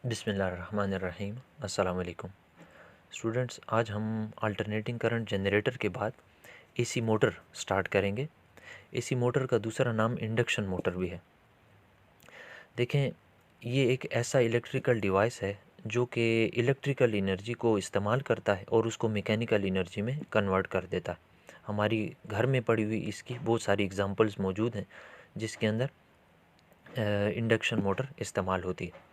बिस्मिल्लाहिर्रहमानिर्रहीम। अस्सलाम वालेकुम स्टूडेंट्स। आज हम अल्टरनेटिंग करंट जनरेटर के बाद एसी मोटर स्टार्ट करेंगे। एसी मोटर का दूसरा नाम इंडक्शन मोटर भी है। देखें, ये एक ऐसा इलेक्ट्रिकल डिवाइस है जो कि इलेक्ट्रिकल एनर्जी को इस्तेमाल करता है और उसको मैकेनिकल एनर्जी में कन्वर्ट कर देता है। हमारी घर में पड़ी हुई इसकी बहुत सारी एग्जांपल्स मौजूद हैं जिसके अंदर इंडक्शन मोटर इस्तेमाल होती है।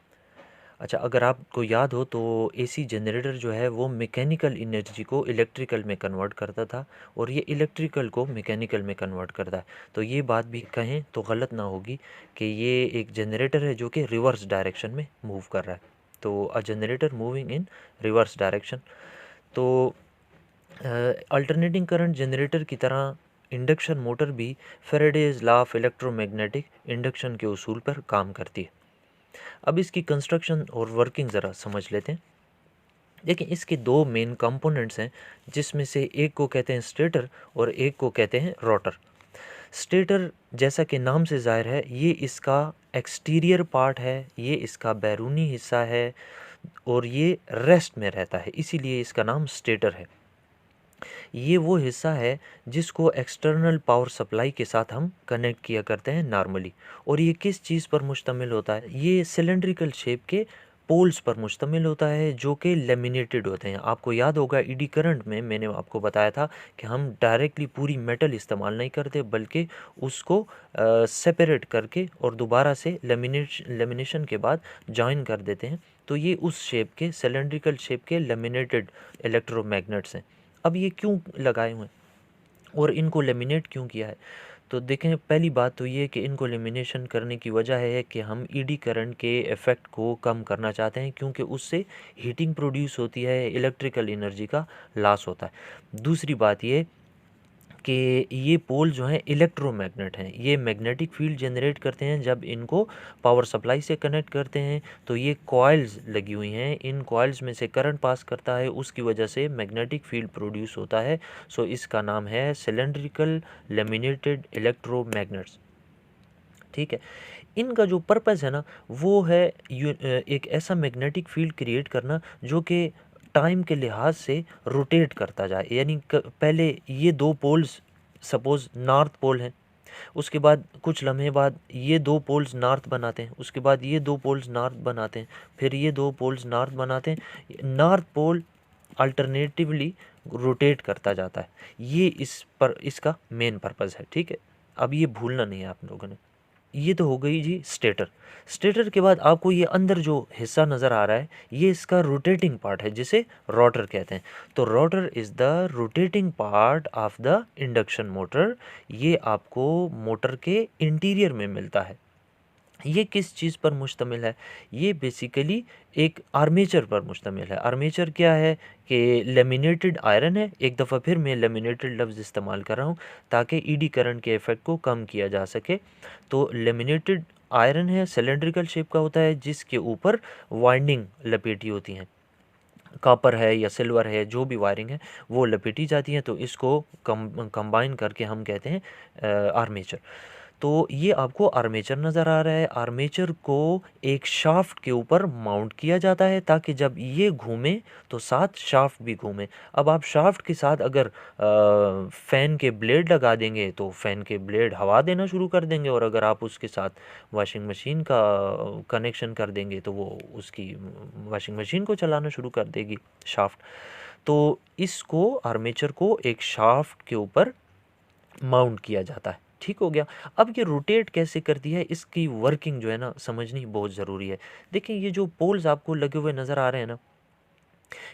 अच्छा, अगर आपको याद हो तो एसी जनरेटर जो है वो मैकेनिकल एनर्जी को इलेक्ट्रिकल में कन्वर्ट करता था और ये इलेक्ट्रिकल को मैकेनिकल में कन्वर्ट करता है। तो ये बात भी कहें तो गलत ना होगी कि ये एक जनरेटर है जो कि रिवर्स डायरेक्शन में मूव कर रहा है। तो a generator moving in reverse direction. तो अल्टरनेटिंग करंट जनरेटर की तरह इंडक्शन मोटर भी Faraday's law of electromagnetic induction के उसूल पर काम करती है। अब इसकी कंस्ट्रक्शन और वर्किंग ज़रा समझ लेते हैं। देखिए, इसके दो मेन कंपोनेंट्स हैं जिसमें से एक को कहते हैं स्टेटर और एक को कहते हैं रोटर। स्टेटर, जैसा कि नाम से ज़ाहिर है, ये इसका एक्सटीरियर पार्ट है, ये इसका बैरूनी हिस्सा है और ये रेस्ट में रहता है, इसीलिए इसका नाम स्टेटर है। ये वो हिस्सा है जिसको एक्सटर्नल पावर सप्लाई के साथ हम कनेक्ट किया करते हैं नॉर्मली। और ये किस चीज़ पर मुश्तमिल होता है? ये सिलेंड्रिकल शेप के पोल्स पर मुश्तमिल होता है जो कि लेमिनेटेड होते हैं। आपको याद होगा ईडी करंट में मैंने आपको बताया था कि हम डायरेक्टली पूरी मेटल इस्तेमाल नहीं करते बल्कि उसको सेपरेट करके और दोबारा से लेमिनेशन के बाद जॉइन कर देते हैं। तो ये उस शेप के सिलेंड्रिकल शेप के लेमिनेटेड इलेक्ट्रोमैग्नेट्स हैं। अब ये क्यों लगाए हुए हैं और इनको लेमिनेट क्यों किया है? तो देखें, पहली बात तो ये कि इनको लेमिनेशन करने की वजह है कि हम ईडी करंट के इफ़ेक्ट को कम करना चाहते हैं, क्योंकि उससे हीटिंग प्रोड्यूस होती है, इलेक्ट्रिकल एनर्जी का लॉस होता है। दूसरी बात ये कि ये पोल जो हैं इलेक्ट्रोमैग्नेट हैं, ये मैग्नेटिक फील्ड जनरेट करते हैं। जब इनको पावर सप्लाई से कनेक्ट करते हैं तो ये कॉइल्स लगी हुई हैं, इन कॉइल्स में से करंट पास करता है, उसकी वजह से मैग्नेटिक फील्ड प्रोड्यूस होता है। सो इसका नाम है सिलेंड्रिकल लेमिनेटेड इलेक्ट्रोमैग्नेट्स। ठीक है। इनका जो पर्पस है ना, वो है एक ऐसा मैग्नेटिक फील्ड क्रिएट करना जो कि टाइम के लिहाज से रोटेट करता जाए। यानी पहले ये दो पोल्स सपोज नॉर्थ पोल हैं, उसके बाद कुछ लम्हे बाद ये दो पोल्स नॉर्थ बनाते हैं, उसके बाद ये दो पोल्स नॉर्थ बनाते हैं, फिर ये दो पोल्स नॉर्थ बनाते हैं। नॉर्थ पोल अल्टरनेटिवली रोटेट करता जाता है। ये इसका मेन पर्पस है। ठीक है, अब ये भूलना नहीं है आप लोगों ने। ये तो हो गई जी स्टेटर। स्टेटर के बाद आपको ये अंदर जो हिस्सा नज़र आ रहा है, ये इसका रोटेटिंग पार्ट है जिसे रोटर कहते हैं। तो rotor is the rotating part of the induction motor. ये आपको मोटर के इंटीरियर में मिलता है। ये किस चीज़ पर मुश्तमिल है? ये बेसिकली एक आर्मेचर पर मुश्तमिल है। आर्मेचर क्या है कि लेमिनेटेड आयरन है। एक दफ़ा फिर मैं लेमिनेटेड लफ्ज़ इस्तेमाल कर रहा हूँ ताकि ईडी करंट के इफ़ेक्ट को कम किया जा सके। तो लेमिनेटेड आयरन है, सिलेंड्रिकल शेप का होता है, जिसके ऊपर वाइंडिंग लपेटी होती हैं। कॉपर है या सिल्वर है, जो भी वायरिंग है वो लपेटी जाती है। तो इसको कंबाइन करके हम कहते हैं आर्मेचर। तो ये आपको आर्मेचर नज़र आ रहा है। आर्मेचर को एक शाफ्ट के ऊपर माउंट किया जाता है ताकि जब ये घूमे तो साथ शाफ्ट भी घूमे। अब आप शाफ्ट के साथ अगर फ़ैन के ब्लेड लगा देंगे तो फ़ैन के ब्लेड हवा देना शुरू कर देंगे, और अगर आप उसके साथ वॉशिंग मशीन का कनेक्शन कर देंगे तो वो उसकी वॉशिंग मशीन को चलाना शुरू कर देगी शाफ्ट। तो इसको आर्मेचर को एक शाफ्ट के ऊपर माउंट किया जाता है। ठीक हो गया। अब ये रोटेट कैसे करती है, इसकी वर्किंग जो है ना समझनी बहुत ज़रूरी है। देखिए, ये जो पोल्स आपको लगे हुए नज़र आ रहे हैं ना,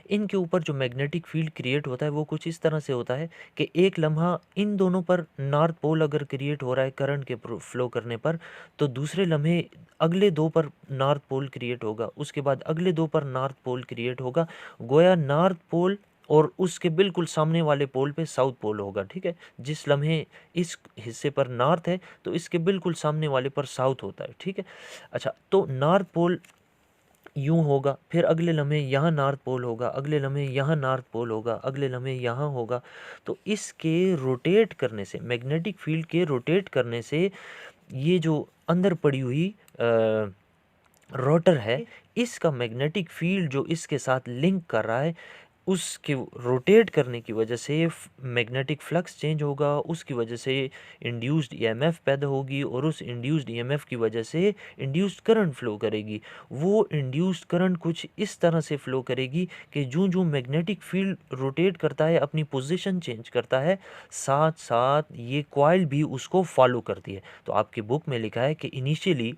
इनके ऊपर जो मैग्नेटिक फील्ड क्रिएट होता है वो कुछ इस तरह से होता है कि एक लम्हा इन दोनों पर नॉर्थ पोल अगर क्रिएट हो रहा है करंट के फ्लो करने पर, तो दूसरे लम्हे अगले दो पर नॉर्थ पोल क्रिएट होगा, उसके बाद अगले दो पर नॉर्थ पोल क्रिएट होगा। गोया नॉर्थ पोल और उसके बिल्कुल सामने वाले पोल पे साउथ पोल होगा। ठीक है, जिस लम्हे इस हिस्से पर नॉर्थ है तो इसके बिल्कुल सामने वाले पर साउथ होता है। ठीक है। अच्छा, तो नॉर्थ पोल यूँ होगा, फिर अगले लम्हे यहाँ नॉर्थ पोल होगा, अगले लम्हे यहाँ नॉर्थ पोल होगा, अगले लम्हे यहाँ होगा। तो इसके रोटेट करने से, मैग्नेटिक फील्ड के रोटेट करने से, ये जो अंदर पड़ी हुई रोटर है, इसका मैग्नेटिक फील्ड जो इसके साथ लिंक कर रहा है, उसके रोटेट करने की वजह से मैग्नेटिक फ्लक्स चेंज होगा, उसकी वजह से इंड्यूस्ड ईएमएफ पैदा होगी और उस इंड्यूस्ड ईएमएफ की वजह से इंड्यूस्ड करंट फ्लो करेगी। वो इंड्यूस्ड करंट कुछ इस तरह से फ्लो करेगी कि जो जो मैग्नेटिक फील्ड रोटेट करता है, अपनी पोजीशन चेंज करता है, साथ साथ ये कॉइल भी उसको फॉलो करती है। तो आपकी बुक में लिखा है कि इनिशियली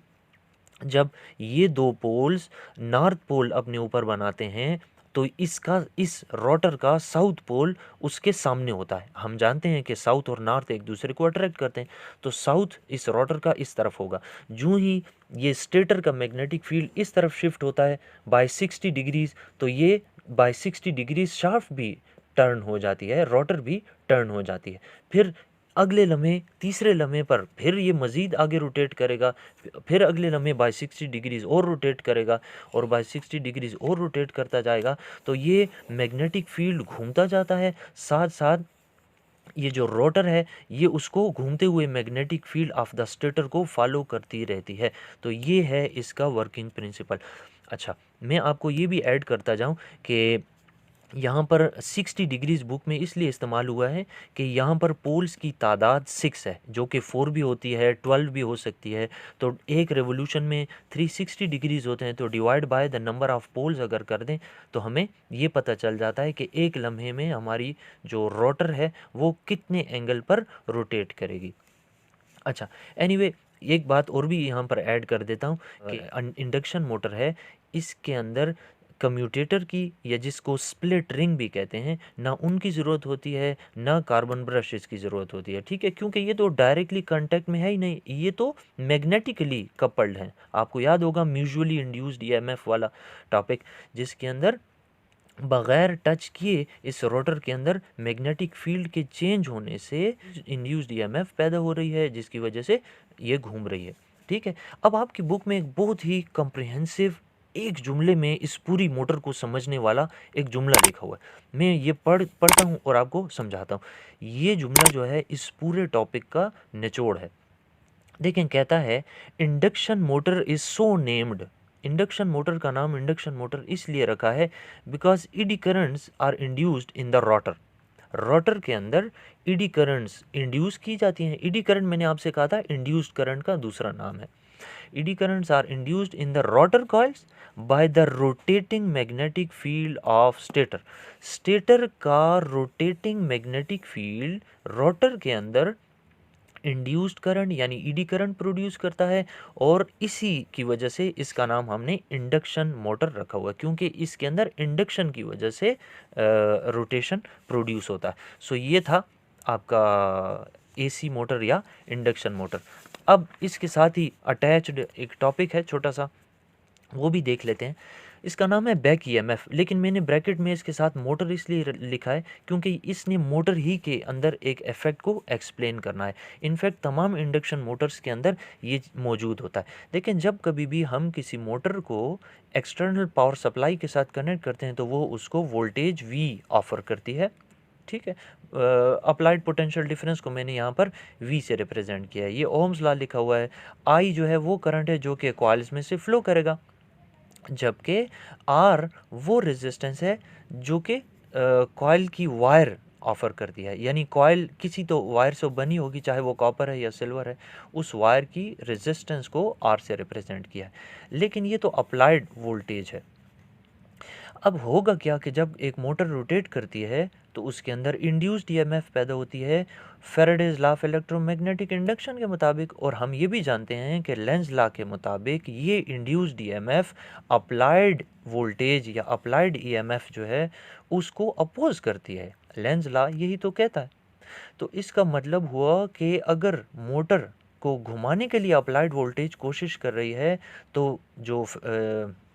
जब ये दो पोल्स नॉर्थ पोल अपने ऊपर बनाते हैं तो इस रोटर का साउथ पोल उसके सामने होता है। हम जानते हैं कि साउथ और नॉर्थ एक दूसरे को अट्रैक्ट करते हैं, तो साउथ इस रोटर का इस तरफ होगा। जो ही ये स्टेटर का मैग्नेटिक फील्ड इस तरफ शिफ्ट होता है बाय 60 डिग्रीज, तो ये बाय 60 डिग्रीज शाफ्ट भी टर्न हो जाती है, रोटर भी टर्न हो जाती है। फिर अगले लम्हे, तीसरे लम्हे पर फिर ये मज़ीद आगे रोटेट करेगा, फिर अगले लम्हे बाय 60 डिग्रीज़ और रोटेट करेगा और बाय 60 डिग्रीज़ और रोटेट करता जाएगा। तो ये मैग्नेटिक फील्ड घूमता जाता है, साथ साथ ये जो रोटर है ये उसको घूमते हुए magnetic field of the stator को फॉलो करती रहती है। तो ये है इसका वर्किंग प्रिंसिपल। अच्छा, मैं आपको ये भी ऐड करता जाऊं कि यहाँ पर 60 डिग्रीज बुक में इसलिए इस्तेमाल हुआ है कि यहाँ पर पोल्स की तादाद 6 है, जो कि 4 भी होती है, 12 भी हो सकती है। तो एक रेवोल्यूशन में 360 डिग्रीज होते हैं, तो divide by the number of poles अगर कर दें तो हमें ये पता चल जाता है कि एक लम्हे में हमारी जो रोटर है वो कितने एंगल पर रोटेट करेगी। अच्छा, एनीवे एक बात और भी यहाँ पर ऐड कर देता हूँ कि इंडक्शन मोटर है, इसके अंदर कम्यूटेटर की, या जिसको स्प्लिट रिंग भी कहते हैं, ना उनकी ज़रूरत होती है, ना कार्बन ब्रशेस की ज़रूरत होती है। ठीक है, क्योंकि ये तो डायरेक्टली कांटेक्ट में है ही नहीं, ये तो मैग्नेटिकली कपल्ड हैं। आपको याद होगा म्यूचुअली इंड्यूस्ड ईएमएफ वाला टॉपिक, जिसके अंदर बगैर टच किए इस रोटर के अंदर मैग्नेटिक फील्ड के चेंज होने से इंड्यूस्ड ईएमएफ पैदा हो रही है, जिसकी वजह से ये घूम रही है। ठीक है, अब आपकी बुक में एक बहुत ही कम्प्रिहेंसिव, एक जुमले में इस पूरी मोटर को समझने वाला एक जुमला लिखा हुआ है। मैं ये पढ़ता हूँ और आपको समझाता हूँ। ये जुमला जो है इस पूरे टॉपिक का निचोड़ है। देखें, कहता है induction motor is so named. Induction motor का नाम इंडक्शन मोटर इसलिए रखा है because eddy currents are induced in the rotor. Rotor के अंदर ईडी करंट्स इंड्यूस की जाती हैं। ईडी करंट मैंने आपसे कहा था इंड्यूस्ड करंट का दूसरा नाम है। Eddy currents are induced in the rotor coils by the rotating magnetic field of stator. Stator का रोटेटिंग मैग्नेटिक फील्ड रोटर के अंदर इंड्यूस्ड करंट यानी ईडी करंट प्रोड्यूस करता है, और इसी की वजह से इसका नाम हमने इंडक्शन मोटर रखा हुआ है, क्योंकि इसके अंदर इंडक्शन की वजह से रोटेशन प्रोड्यूस होता है। सो ये था आपका एसी मोटर या इंडक्शन मोटर। अब इसके साथ ही अटैच्ड एक टॉपिक है छोटा सा, वो भी देख लेते हैं। इसका नाम है बैक ईएमएफ, लेकिन मैंने ब्रैकेट में इसके साथ मोटर इसलिए लिखा है क्योंकि इसने मोटर ही के अंदर एक इफेक्ट को एक्सप्लेन करना है। इनफैक्ट तमाम इंडक्शन मोटर्स के अंदर ये मौजूद होता है। लेकिन जब कभी भी हम किसी मोटर को एक्सटर्नल पावर सप्लाई के साथ कनेक्ट करते हैं तो वो उसको वोल्टेज वी ऑफर करती है। ठीक है, अप्लाइड पोटेंशियल डिफरेंस को मैंने यहाँ पर V से रिप्रेजेंट किया है। ये ओम्स लॉ लिखा हुआ है। I जो है वो करंट है जो कि कॉइल्स में से फ्लो करेगा, जबकि R वो रेजिस्टेंस है जो कि कॉइल की वायर ऑफर करती है। यानी कॉइल किसी तो वायर से बनी होगी, चाहे वो कॉपर है या सिल्वर है, उस वायर की रेजिस्टेंस को R से रिप्रेजेंट किया है। लेकिन ये तो अप्लाइड वोल्टेज है। अब होगा क्या कि जब एक मोटर रोटेट करती है तो उसके अंदर इंड्यूस्ड ईएमएफ पैदा होती है Faraday's law of electromagnetic induction के मुताबिक, और हम ये भी जानते हैं कि लेंज लॉ के मुताबिक ये इंड्यूस्ड ईएमएफ अप्लाइड वोल्टेज या अप्लाइड ईएमएफ जो है उसको अपोज करती है। लेंज लॉ यही तो कहता है। तो इसका मतलब हुआ कि अगर मोटर को घुमाने के लिए अप्लाइड वोल्टेज कोशिश कर रही है तो जो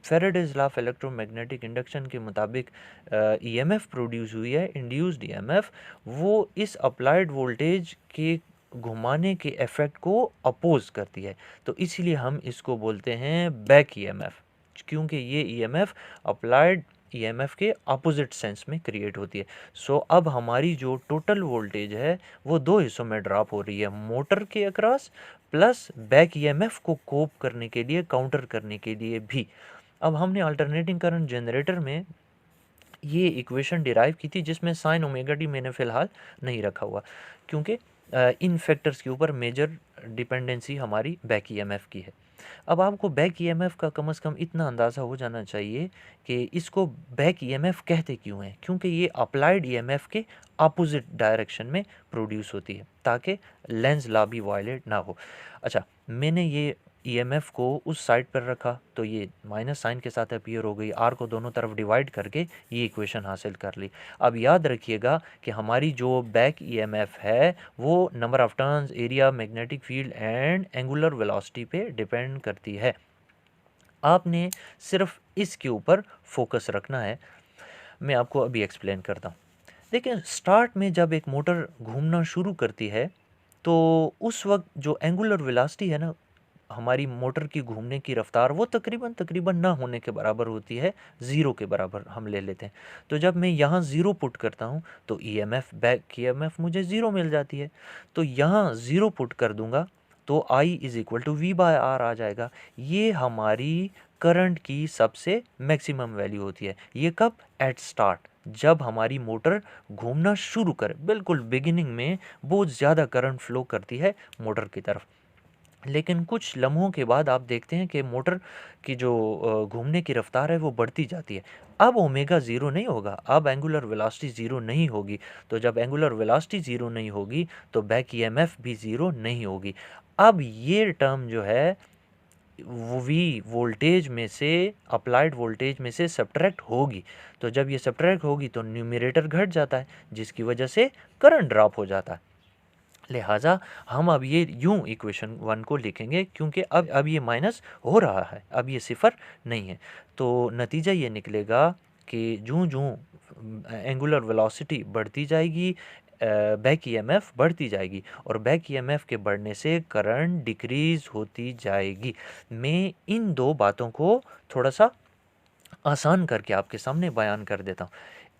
Faraday's law of electromagnetic induction के मुताबिक ईएमएफ प्रोड्यूस हुई है, इंड्यूस्ड ईएमएफ, वो इस अप्लाइड वोल्टेज के घुमाने के इफेक्ट को अपोज करती है। तो इसीलिए हम इसको बोलते हैं बैक ईएमएफ, क्योंकि ये ईएमएफ अप्लाइड ईएमएफ के अपोजिट सेंस में क्रिएट होती है। सो अब हमारी जो टोटल वोल्टेज है वो दो हिस्सों में ड्रॉप हो रही है, मोटर के अक्रॉस प्लस बैक ईएमएफ को कोप करने के लिए, काउंटर करने के लिए भी। अब हमने अल्टरनेटिंग करंट जनरेटर में ये इक्वेशन डिराइव की थी जिसमें साइन ओमेगा टी मैंने फ़िलहाल नहीं रखा हुआ, क्योंकि इन फैक्टर्स के ऊपर मेजर डिपेंडेंसी हमारी बैक ईएमएफ की है। अब आपको बैक ईएमएफ का कम से कम इतना अंदाज़ा हो जाना चाहिए कि इसको बैक ईएमएफ कहते क्यों हैं, क्योंकि ये अप्लाइड ईएमएफ के अपोजिट डायरेक्शन में प्रोड्यूस होती है ताकि लेंज लॉ भी वायलेट ना हो। अच्छा, मैंने ये ईएमएफ को उस साइड पर रखा तो ये माइनस साइन के साथ अपीयर हो गई, आर को दोनों तरफ डिवाइड करके ये इक्वेशन हासिल कर ली। अब याद रखिएगा कि हमारी जो बैक ईएमएफ है वो number of turns, area, magnetic field and angular velocity पे डिपेंड करती है। आपने सिर्फ इसके ऊपर फोकस रखना है। मैं आपको अभी एक्सप्लेन करता हूँ। देखिए, स्टार्ट में जब एक मोटर घूमना शुरू करती है तो उस वक्त जो एंगुलर वेलोसिटी है ना, हमारी मोटर की घूमने की रफ्तार, वो तकरीबन तकरीबन ना होने के बराबर होती है, ज़ीरो के बराबर हम ले लेते हैं। तो जब मैं यहाँ ज़ीरो पुट करता हूँ तो ईएमएफ, बैक ईएमएफ मुझे ज़ीरो मिल जाती है। तो यहाँ ज़ीरो पुट कर दूंगा तो I is equal to V by R आ जाएगा। ये हमारी करंट की सबसे मैक्सिमम वैल्यू होती है। ये कब? एट स्टार्ट, जब हमारी मोटर घूमना शुरू करे, बिल्कुल बिगिनिंग में बहुत ज़्यादा करंट फ्लो करती है मोटर की तरफ। लेकिन कुछ लम्हों के बाद आप देखते हैं कि मोटर की जो घूमने की रफ्तार है वो बढ़ती जाती है। अब ओमेगा ज़ीरो नहीं होगा, अब एंगुलर वेलोसिटी ज़ीरो नहीं होगी। तो जब एंगुलर वेलोसिटी ज़ीरो नहीं होगी तो बैक ईएमएफ भी ज़ीरो नहीं होगी। अब ये टर्म जो है वो वी वोल्टेज में से, अप्लाइड वोल्टेज में से सब्ट्रैक्ट होगी। तो जब ये सब्ट्रैक्ट होगी तो न्यूमरेटर घट जाता है, जिसकी वजह से करंट ड्रॉप हो जाता है। लिहाजा हम अब ये यूं इक्वेशन वन को लिखेंगे, क्योंकि अब ये माइनस हो रहा है, अब ये सिफर नहीं है। तो नतीजा ये निकलेगा कि जूं जूं एंगुलर वेलोसिटी बढ़ती जाएगी, बैक ईएमएफ बढ़ती जाएगी, और बैक ईएमएफ के बढ़ने से करंट डिक्रीज होती जाएगी। मैं इन दो बातों को थोड़ा सा आसान करके आपके सामने बयान कर देता हूँ।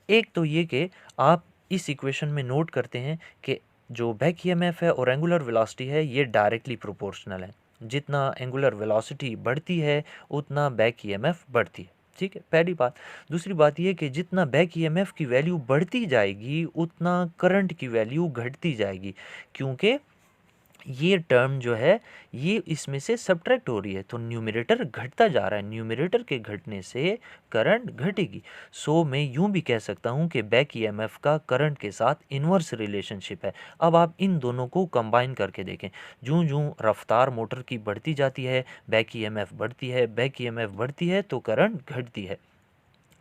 एक तो ये कि आप इस इक्वेशन में नोट करते हैं कि जो बैक ईएमएफ है और एंगुलर वेलोसिटी है ये डायरेक्टली प्रोपोर्शनल है। जितना एंगुलर वेलोसिटी बढ़ती है उतना बैक ईएमएफ बढ़ती है। ठीक है, पहली बात। दूसरी बात ये कि जितना बैक ईएमएफ की वैल्यू बढ़ती जाएगी उतना करंट की वैल्यू घटती जाएगी, क्योंकि ये टर्म जो है ये इसमें से सब्ट्रैक्ट हो रही है, तो न्यूमरेटर घटता जा रहा है, न्यूमरेटर के घटने से करंट घटेगी। सो मैं यूं भी कह सकता हूं कि बैक ईएमएफ का करंट के साथ इन्वर्स रिलेशनशिप है। अब आप इन दोनों को कंबाइन करके देखें, जूं जूं रफ्तार मोटर की बढ़ती जाती है बैक ईएमएफ बढ़ती है, बैक ईएमएफ बढ़ती है तो करंट घटती है।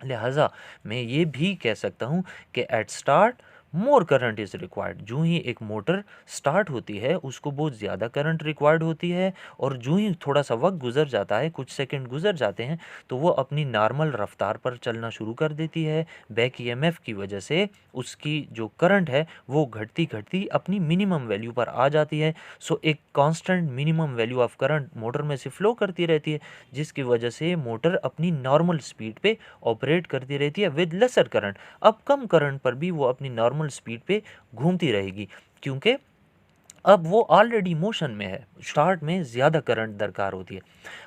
लिहाजा मैं ये भी कह सकता हूँ कि at start more current is required. जो ही एक मोटर स्टार्ट होती है उसको बहुत ज़्यादा करंट रिक्वायर्ड होती है, और जो ही थोड़ा सा वक्त गुजर जाता है, कुछ सेकंड गुजर जाते हैं, तो वो अपनी नॉर्मल रफ्तार पर चलना शुरू कर देती है। बैक ईएमएफ की वजह से उसकी जो करंट है वो घटती घटती अपनी मिनिमम वैल्यू पर आ जाती है। सो एक constant minimum value of current motor में से फ्लो करती रहती है, जिसकी वजह से मोटर अपनी नॉर्मल स्पीड पे ऑपरेट करती रहती है विद लेसर करंट। अब कम करंट पर भी वो अपनी नॉर्मल स्पीड पे घूमती रहेगी, क्योंकि अब वो ऑलरेडी मोशन में है। स्टार्ट में ज़्यादा करंट दरकार होती है।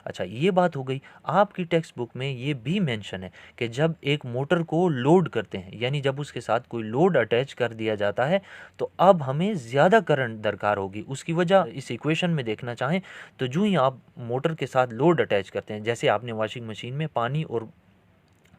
अच्छा, ये बात हो गई। आपकी टेक्स्ट बुक में ये भी मेंशन है कि जब एक मोटर को लोड करते हैं, यानी जब उसके साथ कोई लोड अटैच कर दिया जाता है, तो अब हमें ज़्यादा करंट दरकार होगी। उसकी वजह इस इक्वेशन में देखना चाहें तो जो ही आप मोटर के साथ लोड अटैच करते हैं, जैसे आपने वॉशिंग मशीन में पानी और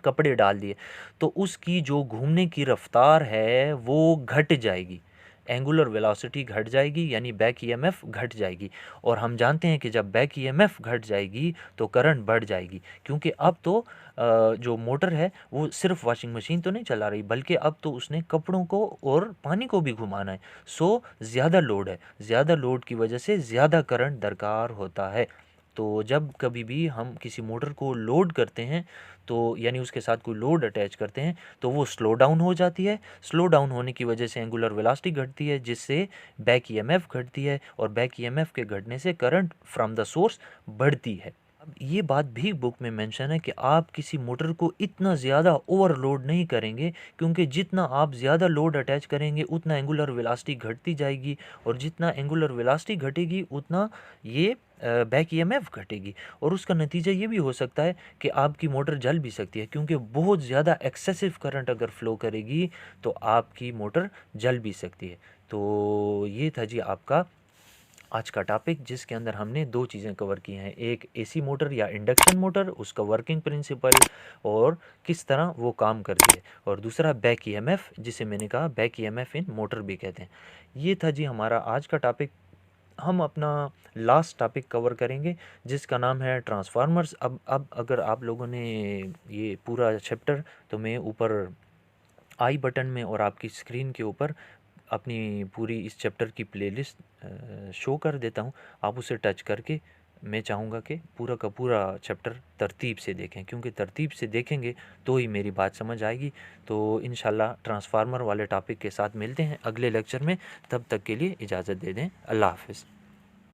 कपड़े डाल दिए, तो उसकी जो घूमने की रफ्तार है वो घट जाएगी, एंगुलर वेलोसिटी घट जाएगी, यानी बैक ईएमएफ घट जाएगी। और हम जानते हैं कि जब बैक ईएमएफ घट जाएगी तो करंट बढ़ जाएगी, क्योंकि अब तो जो मोटर है वो सिर्फ वॉशिंग मशीन तो नहीं चला रही, बल्कि अब तो उसने कपड़ों को और पानी को भी घुमाना है। सो ज़्यादा लोड है, ज़्यादा लोड की वजह से ज़्यादा करंट दरकार होता है। तो जब कभी भी हम किसी मोटर को लोड करते हैं, तो यानी उसके साथ कोई लोड अटैच करते हैं, तो वो स्लो डाउन हो जाती है। स्लो डाउन होने की वजह से एंगुलर वेलोसिटी घटती है, जिससे बैक ईएमएफ घटती है, और बैक ईएमएफ के घटने से करंट फ्रॉम द सोर्स बढ़ती है। अब ये बात भी बुक में मेंशन है कि आप किसी मोटर को इतना ज़्यादा ओवरलोड नहीं करेंगे, क्योंकि जितना आप ज़्यादा लोड अटैच करेंगे उतना एंगुलर वेलोसिटी घटती जाएगी, और जितना एंगुलर वेलोसिटी घटेगी उतना ये बैक ईएमएफ घटेगी, और उसका नतीजा ये भी हो सकता है कि आपकी मोटर जल भी सकती है, क्योंकि बहुत ज़्यादा एक्सेसिव करंट अगर फ्लो करेगी तो आपकी मोटर जल भी सकती है। तो ये था जी आपका आज का टॉपिक, जिसके अंदर हमने दो चीज़ें कवर की हैं, एक एसी मोटर या इंडक्शन मोटर, उसका वर्किंग प्रिंसिपल और किस तरह वो काम करती है, और दूसरा बैक ईएमएफ, जिसे मैंने कहा बैक ईएमएफ इन मोटर भी कहते हैं। ये था जी हमारा आज का टॉपिक। हम अपना लास्ट टॉपिक कवर करेंगे जिसका नाम है ट्रांसफार्मर्स। अब अगर आप लोगों ने ये पूरा चैप्टर, तो मैं ऊपर आई बटन में और आपकी स्क्रीन के ऊपर अपनी पूरी इस चैप्टर की प्लेलिस्ट शो कर देता हूँ। आप उसे टच करके, मैं चाहूँगा कि पूरा का पूरा चैप्टर तरतीब से देखें, क्योंकि तरतीब से देखेंगे तो ही मेरी बात समझ आएगी। तो इंशाल्लाह ट्रांसफार्मर वाले टॉपिक के साथ मिलते हैं अगले लेक्चर में। तब तक के लिए इजाज़त दे दें। अल्लाह हाफ़िज़।